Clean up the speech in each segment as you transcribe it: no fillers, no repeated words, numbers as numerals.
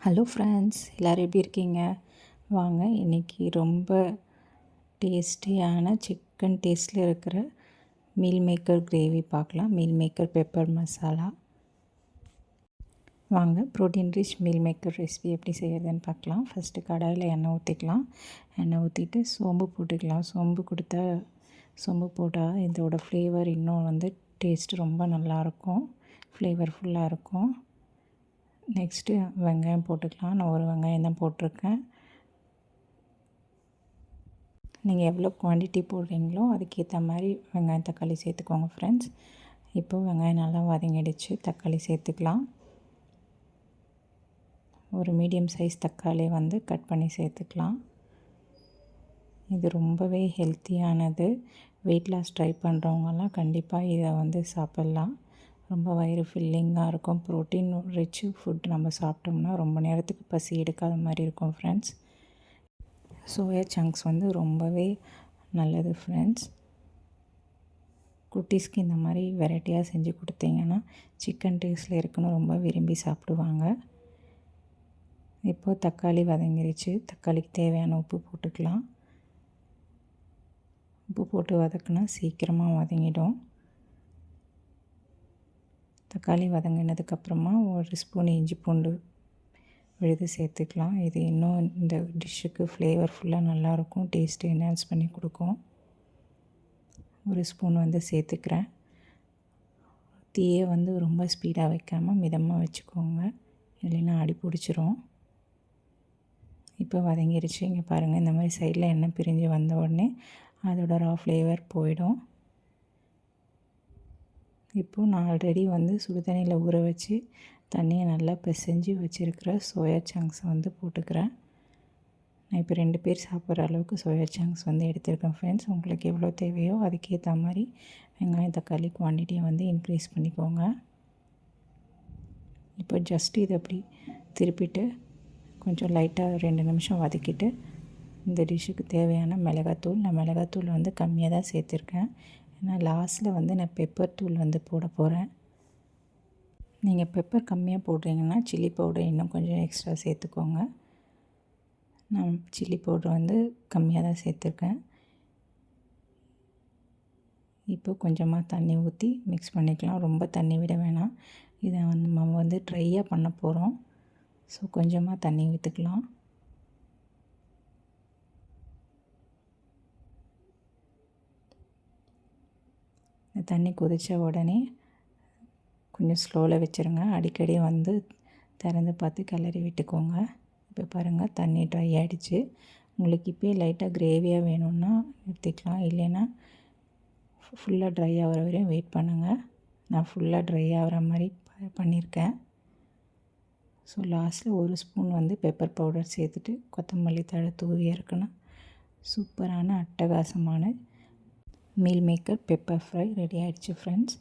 Hello friends, எல்லோரும் எப்படி இருக்கீங்க? வாங்க இன்றைக்கி ரொம்ப டேஸ்டியான சிக்கன் டேஸ்ட்டில் இருக்கிற மீல் மேக்கர் கிரேவி பார்க்கலாம். Meal maker pepper masala. வாங்க protein rich meal maker recipe எப்படி செய்கிறதுன்னு பார்க்கலாம். ஃபஸ்ட்டு கடாயில் எண்ணெய் ஊற்றிக்கலாம். எண்ணெய் ஊற்றிட்டு சோம்பு போட்டுக்கலாம். சோம்பு போட்டால் இதோட ஃப்ளேவர் இன்னும் டேஸ்ட்டு ரொம்ப நல்லாயிருக்கும், ஃப்ளேவர்ஃபுல்லாக இருக்கும். நெக்ஸ்ட்டு வெங்காயம் போட்டுக்கலாம். நான் ஒரு வெங்காயம் தான் போட்டிருக்கேன். நீங்கள் எவ்வளோ குவான்டிட்டி போடுறீங்களோ அதுக்கேற்ற மாதிரி வெங்காயம் தக்காளி சேர்த்துக்கோங்க ஃப்ரெண்ட்ஸ். இப்போது வெங்காயம் நல்லா வதங்கிடுச்சு. தக்காளி சேர்த்துக்கலாம். ஒரு மீடியம் சைஸ் தக்காளி கட் பண்ணி சேர்த்துக்கலாம். இது ரொம்பவே ஹெல்த்தியானது. வெயிட் லாஸ் ட்ரை பண்ணுறவங்கலாம் கண்டிப்பாக இதை சாப்பிட்லாம். ரொம்ப வயிறு ஃபில்லிங்காக இருக்கும். ப்ரோட்டீன் ரிச் ஃபுட் நம்ம சாப்பிட்டோம்னா ரொம்ப நேரத்துக்கு பசி எடுக்காத மாதிரி இருக்கும் ஃப்ரெண்ட்ஸ். சோயா சங்க்ஸ் ரொம்பவே நல்லது ஃப்ரெண்ட்ஸ். குட்டீஸ்க்கு இந்த மாதிரி வெரைட்டியாக செஞ்சு கொடுத்தீங்கன்னா சிக்கன் டேஸ்ட்டில் இருக்குன்னு ரொம்ப விரும்பி சாப்பிடுவாங்க. இப்போது தக்காளி வதங்கிருச்சு. தக்காளிக்கு தேவையான உப்பு போட்டுக்கலாம். உப்பு போட்டு வதக்குனா சீக்கிரமாக வதங்கிடும். தக்காளி வதங்கினதுக்கப்புறமா ஒரு ஸ்பூன் இஞ்சி பூண்டு விழுது சேர்த்துக்கலாம். இது இன்னும் இந்த டிஷ்ஷுக்கு ஃப்ளேவர்ஃபுல்லாக நல்லாயிருக்கும். டேஸ்ட்டு என்ஹான்ஸ் பண்ணி கொடுக்கும். ஒரு ஸ்பூன் சேர்த்துக்கிறேன். தீயை ரொம்ப ஸ்பீடாக வைக்காமல் மிதமாக வச்சுக்கோங்க, இல்லைன்னா அடி பிடிச்சிரும். இப்போ வதங்கிருச்சு. இங்கே பாருங்கள், இந்த மாதிரி சைடில் எண்ணெய் பிரிஞ்சு வந்த உடனே அதோட ரா ஃப்ளேவர் போயிடும். இப்போது நான் ஆல்ரெடி சுடு தண்ணியில் ஊற வச்சு தண்ணியை நல்லா பிசைஞ்சு வச்சுருக்கிற சோயா சங்க்ஸை போட்டுக்கிறேன். நான் இப்போ 2 பேர் சாப்பிட்ற அளவுக்கு சோயா சங்க்ஸ் எடுத்திருக்கேன் ஃப்ரெண்ட்ஸ். உங்களுக்கு எவ்வளோ தேவையோ அதுக்கேற்ற மாதிரி வெங்காயம் தக்காளி குவான்டிட்டியை இன்க்ரீஸ் பண்ணிக்கோங்க. இப்போ ஜஸ்ட்டு இதை அப்படி திருப்பிட்டு கொஞ்சம் லைட்டாக 2 நிமிஷம் வதக்கிட்டு இந்த டிஷ்ஷுக்கு தேவையான மிளகாத்தூள், நான் மிளகாத்தூள் கம்மியாக தான் சேர்த்துருக்கேன். ஏன்னா லாஸ்ட்டில் நான் பெப்பர் தூள் போட போகிறேன். நீங்கள் பெப்பர் கம்மியாக போடுறீங்கன்னா சில்லி பவுடர் இன்னும் கொஞ்சம் எக்ஸ்ட்ரா சேர்த்துக்கோங்க. நான் சில்லி பவுடர் கம்மியாக தான் சேர்த்துருக்கேன். இப்போ கொஞ்சமாக தண்ணி ஊற்றி மிக்ஸ் பண்ணிக்கலாம். ரொம்ப தண்ணி விட வேணாம். இதை நம்ம ட்ரையாக பண்ண போகிறோம். ஸோ கொஞ்சமாக தண்ணி ஊற்றிக்கலாம். தண்ணி கொதித்த உடனே கொஞ்சம் ஸ்லோவில் வச்சுருங்க. அடிக்கடி திறந்து பார்த்து கிளறி விட்டுக்கோங்க. இப்போ பாருங்கள், தண்ணி ட்ரை ஆகிடுச்சு. உங்களுக்கு இப்போயே லைட்டாக கிரேவியாக வேணும்னா நிறுத்திக்கலாம், இல்லைன்னா ஃபுல்லாக ட்ரை ஆகிற வரையும் வெயிட் பண்ணுங்கள். நான் ஃபுல்லாக ட்ரை ஆகிற மாதிரி பண்ணியிருக்கேன். ஸோ லாஸ்ட்டில் ஒரு ஸ்பூன் பெப்பர் பவுடர் சேர்த்துட்டு கொத்தமல்லி தழை தூவி இறக்குனா சூப்பரான அட்டகாசமான meal maker pepper fry ready ஆகிடுச்சு ஃப்ரெண்ட்ஸ்.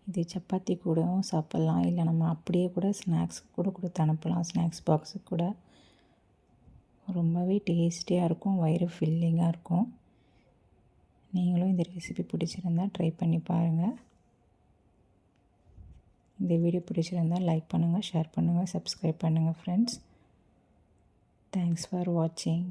இது சப்பாத்தி கூடவும் சாப்பிட்லாம், இல்லை நம்ம அப்படியே கூட ஸ்நாக்ஸுக்கு கூட கொடுத்து அனுப்பலாம். ஸ்நாக்ஸ் பாக்ஸுக்கு கூட ரொம்பவே டேஸ்டியாக இருக்கும், வயிறு ஃபில்லிங்காக இருக்கும். நீங்களும் இந்த ரெசிபி பிடிச்சிருந்தால் ட்ரை பண்ணி பாருங்கள். இந்த வீடியோ பிடிச்சிருந்தால் லைக் பண்ணுங்கள், ஷேர் பண்ணுங்கள், சப்ஸ்கிரைப் பண்ணுங்கள் ஃப்ரெண்ட்ஸ். தேங்க்ஸ் ஃபார் வாட்சிங்.